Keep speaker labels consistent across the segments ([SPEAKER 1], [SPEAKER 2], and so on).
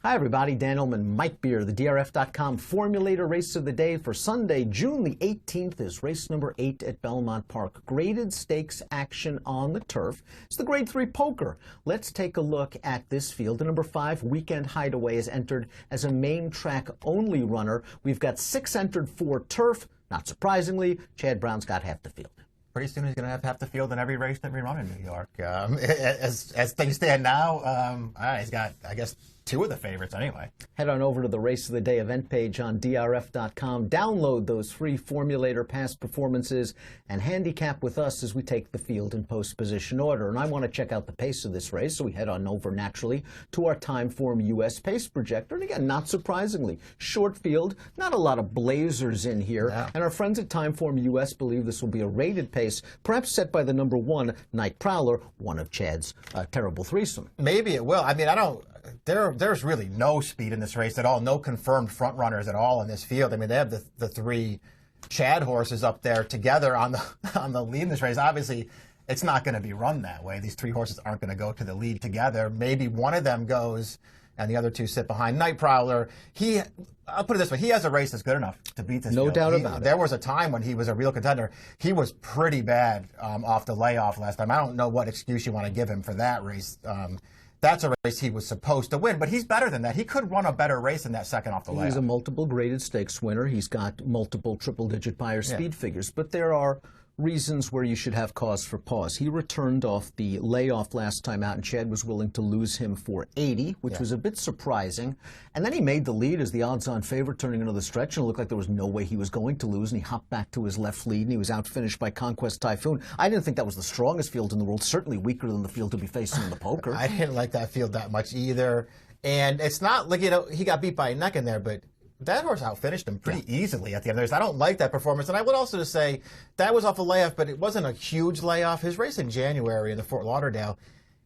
[SPEAKER 1] Hi everybody, Dan Ullman, Mike Beer, the DRF.com Formulator Race of the Day for Sunday, June the 18th is race number 8 at Belmont Park. Graded stakes action on the turf. It's the Grade 3 Poker. Let's take a look at this field. The number 5, Weekend Hideaway, is entered as a main track only runner. We've got 6 entered for turf. Not surprisingly, Chad Brown's got half the field.
[SPEAKER 2] Pretty soon he's going to have half the field in every race that we run in New York. As things stand now, he's got, I guess, 2 of the favorites anyway.
[SPEAKER 1] Head on over to the Race of the Day event page on DRF.com. Download those free Formulator past performances and handicap with us as we take the field in post-position order. And I want to check out the pace of this race, so we head on over naturally to our Timeform US pace projector. And again, not surprisingly, short field, not a lot of blazers in here.
[SPEAKER 2] No.
[SPEAKER 1] And our friends at Timeform US believe this will be a rated pace, perhaps set by the number 1, Night Prowler, one of Chad's terrible threesome.
[SPEAKER 2] Maybe it will. I mean, there's really no speed in this race at all. No confirmed front runners at all in this field. I mean, they have the 3 Chad horses up there together on the lead in this race. Obviously, it's not going to be run that way. These 3 horses aren't going to go to the lead together. Maybe one of them goes and the other 2 sit behind. Night Prowler, I'll put it this way, he has a race that's good enough to beat this field.
[SPEAKER 1] No doubt about it.
[SPEAKER 2] There was a time when he was a real contender. He was pretty bad off the layoff last time. I don't know what excuse you want to give him for that race. That's a race he was supposed to win, but he's better than that. He could run a better race in that second off the layoff.
[SPEAKER 1] He's a multiple graded stakes winner. He's got multiple triple-digit buyer speed figures, but there are reasons where you should have cause for pause. He returned off the layoff last time out, and Chad was willing to lose him for 80, which was a bit surprising. And then he made the lead as the odds-on favorite turning into the stretch, and it looked like there was no way he was going to lose, and he hopped back to his left lead, and he was outfinished by Conquest Typhoon. I didn't think that was the strongest field in the world, certainly weaker than the field to be facing in the poker.
[SPEAKER 2] I didn't like that field that much either. And it's not like, he got beat by a neck in there, but that horse outfinished him pretty easily at the end of the race. I don't like that performance. And I would also say that was off a layoff, but it wasn't a huge layoff. His race in January in the Fort Lauderdale,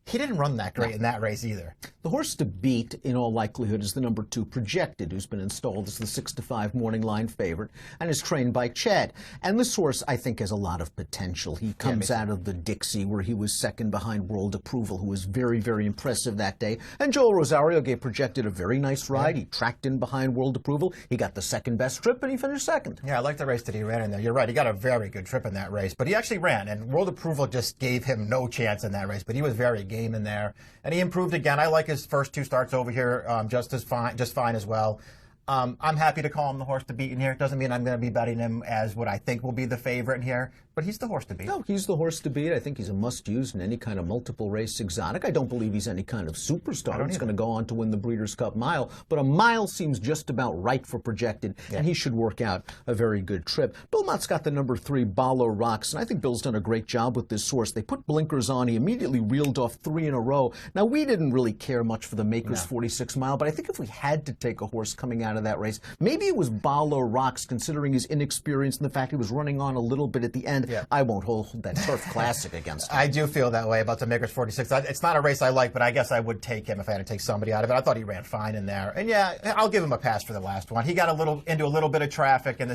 [SPEAKER 2] he didn't run that great in that race either.
[SPEAKER 1] The horse to beat, in all likelihood, is the number 2, Projected, who's been installed as the 6-5 morning line favorite and is trained by Chad. And this horse, I think, has a lot of potential. He comes out of the Dixie, where he was second behind World Approval, who was very, very impressive that day. And Joel Rosario gave Projected a very nice ride. He tracked in behind World Approval. He got the second best trip, and he finished second.
[SPEAKER 2] Yeah, I like the race that he ran in there. You're right. He got a very good trip in that race. But he actually ran, and World Approval just gave him no chance in that race. But he was very game in there. And he improved again. I like his first 2 starts over here just fine as well. I'm happy to call him the horse to beat in here. It doesn't mean I'm going to be betting him as what I think will be the favorite in here, but he's the horse to beat.
[SPEAKER 1] No, he's the horse to beat. I think he's a must-use in any kind of multiple race exotic. I don't believe he's any kind of superstar. He's going to go on to win the Breeders' Cup Mile, but a mile seems just about right for Projected, and he should work out a very good trip. Belmont's got the number 3, Ballorox, and I think Bill's done a great job with this horse. They put blinkers on. He immediately reeled off 3 in a row. Now, we didn't really care much for the Makers 46 mile, but I think if we had to take a horse coming out of that race, maybe it was Ballorox, considering his inexperience and the fact he was running on a little bit at the end. I won't hold that Turf Classic against him.
[SPEAKER 2] I do feel that way about the Makers 46. It's not a race I like, but I guess I would take him if I had to take somebody out of it. I thought he ran fine in there. And yeah, I'll give him a pass for the last one. He got into a little bit of traffic through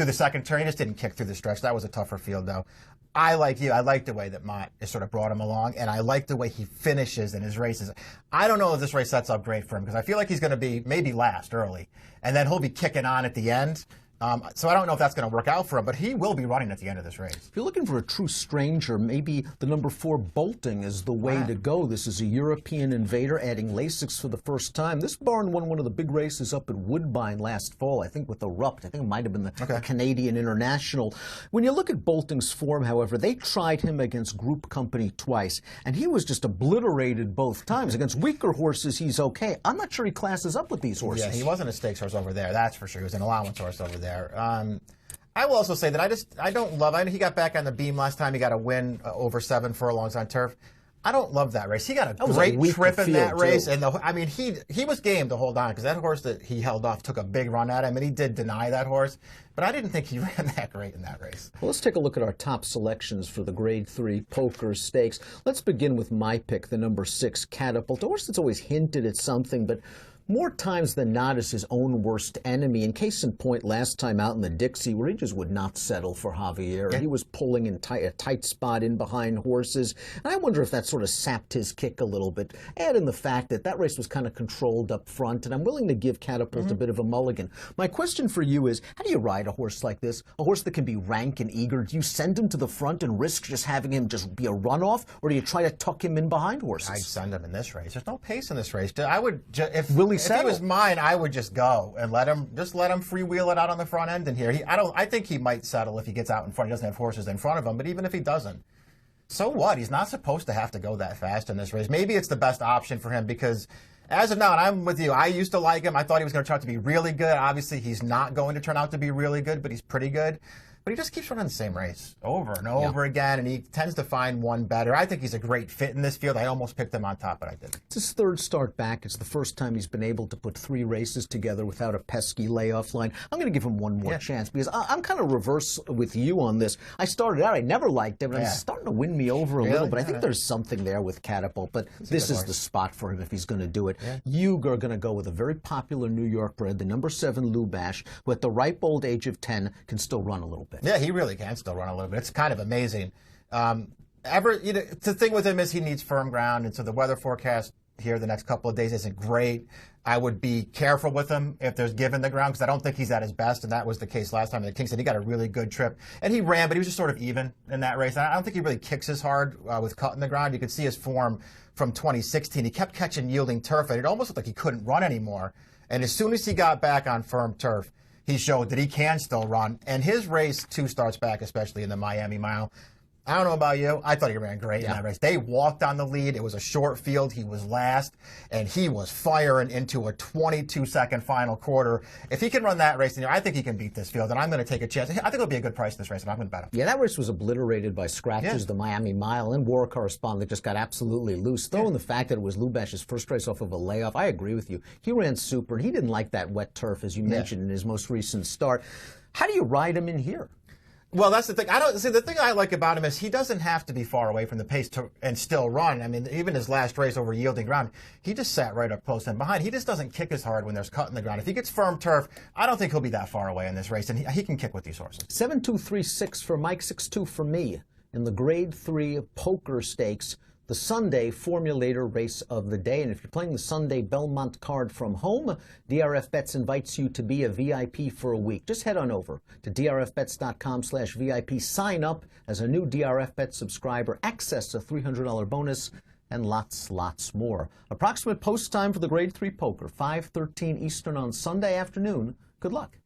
[SPEAKER 2] the second turn. He just didn't kick through the stretch. That was a tougher field, though. I like the way that Mott has sort of brought him along, and I like the way he finishes in his races. I don't know if this race sets up great for him, because I feel like he's going to be maybe last early, and then he'll be kicking on at the end. So I don't know if that's going to work out for him, but he will be running at the end of this race.
[SPEAKER 1] If you're looking for a true stranger, maybe the number 4, Bolting, is the way to go. This is a European invader adding Lasix for the first time. This barn won one of the big races up at Woodbine last fall, I think with the Rupt. I think it might have been the Canadian International. When you look at Bolting's form, however, they tried him against Group Company twice, and he was just obliterated both times. Against weaker horses, he's okay. I'm not sure he classes up with these horses.
[SPEAKER 2] Yeah, he wasn't a stakes horse over there, that's for sure. He was an allowance horse over there. I will also say that I don't love. He got back on the beam last time. He got a win over 7 furlongs on turf. I don't love that race. He got a great trip in that race, and he was game to hold on, because that horse that he held off took a big run at him, and he did deny that horse. But I didn't think he ran that great in that race.
[SPEAKER 1] Well, let's take a look at our top selections for the Grade 3 Poker Stakes. Let's begin with my pick, the number 6, Catapult, a horse that's always hinted at something, but more times than not is his own worst enemy. And case in point, last time out in the Dixie, where he just would not settle for Javier.
[SPEAKER 2] Yeah.
[SPEAKER 1] He was pulling in a tight spot in behind horses. And I wonder if that sort of sapped his kick a little bit. Add in the fact that that race was kind of controlled up front, and I'm willing to give Catapult a bit of a mulligan. My question for you is, how do you ride a horse like this? A horse that can be rank and eager. Do you send him to the front and risk just having him just be a runoff, or do you try to tuck him in behind horses?
[SPEAKER 2] I'd send him in this race. There's no pace in this race. I would if he
[SPEAKER 1] settle?
[SPEAKER 2] was mine, I would just go and let him freewheel it out on the front end in here. I think he might settle if he gets out in front. He doesn't have horses in front of him, but even if he doesn't, so what? He's not supposed to have to go that fast in this race. Maybe it's the best option for him because as of now, and I'm with you, I used to like him. I thought he was going to turn out to be really good. Obviously, he's not going to turn out to be really good, but he's pretty good. But he just keeps running the same race over and over again, and he tends to find one better. I think he's a great fit in this field. I almost picked him on top, but I didn't.
[SPEAKER 1] It's his third start back. It's the first time he's been able to put 3 races together without a pesky layoff line. I'm going to give him one more chance because I'm kind of reverse with you on this. I started out, I never liked him, and he's starting to win me over a little, but I think there's something there with Catapult, but this is the spot for him if he's going to do it. You are going to go with a very popular New York bred, the number 7 Lubash, who at the ripe old age of 10 can still run a little bit.
[SPEAKER 2] Yeah, he really can still run a little bit. It's kind of amazing. The thing with him is he needs firm ground, and so the weather forecast here the next couple of days isn't great. I would be careful with him if there's given the ground because I don't think he's at his best, and that was the case last time in the Kingston. He got a really good trip, and he ran, but he was just sort of even in that race. I don't think he really kicks as hard with cutting the ground. You could see his form from 2016. He kept catching yielding turf, and it almost looked like he couldn't run anymore. And as soon as he got back on firm turf, he showed that he can still run. And his race 2 starts back, especially in the Miami Mile, I don't know about you. I thought he ran great in that race. They walked on the lead. It was a short field. He was last, and he was firing into a 22-second final quarter. If he can run that race, I think he can beat this field, and I'm going to take a chance. I think it'll be a good price this race, and I'm going to bet him.
[SPEAKER 1] Yeah, that race was obliterated by scratches, the Miami Mile, and War Correspondent just got absolutely loose. Throw in the fact that it was Lubash's first race off of a layoff, I agree with you. He ran super, and he didn't like that wet turf, as you mentioned in his most recent start. How do you ride him in here?
[SPEAKER 2] Well, that's the thing. The thing I like about him is he doesn't have to be far away from the pace and still run. I mean, even his last race over yielding ground, he just sat right up close and behind. He just doesn't kick as hard when there's cut in the ground. If he gets firm turf, I don't think he'll be that far away in this race, and he can kick with these horses.
[SPEAKER 1] 7-2-3-6 for Mike, 6-2 for me in the Grade 3 Poker Stakes, the Sunday formulator race of the day. And if you're playing the Sunday Belmont card from home, DRF Bets invites you to be a VIP for a week. Just head on over to drfbets.com/VIP. Sign up as a new DRF Bet subscriber. Access a $300 bonus and lots more. Approximate post time for the Grade 3 Poker, 5:13 Eastern on Sunday afternoon. Good luck.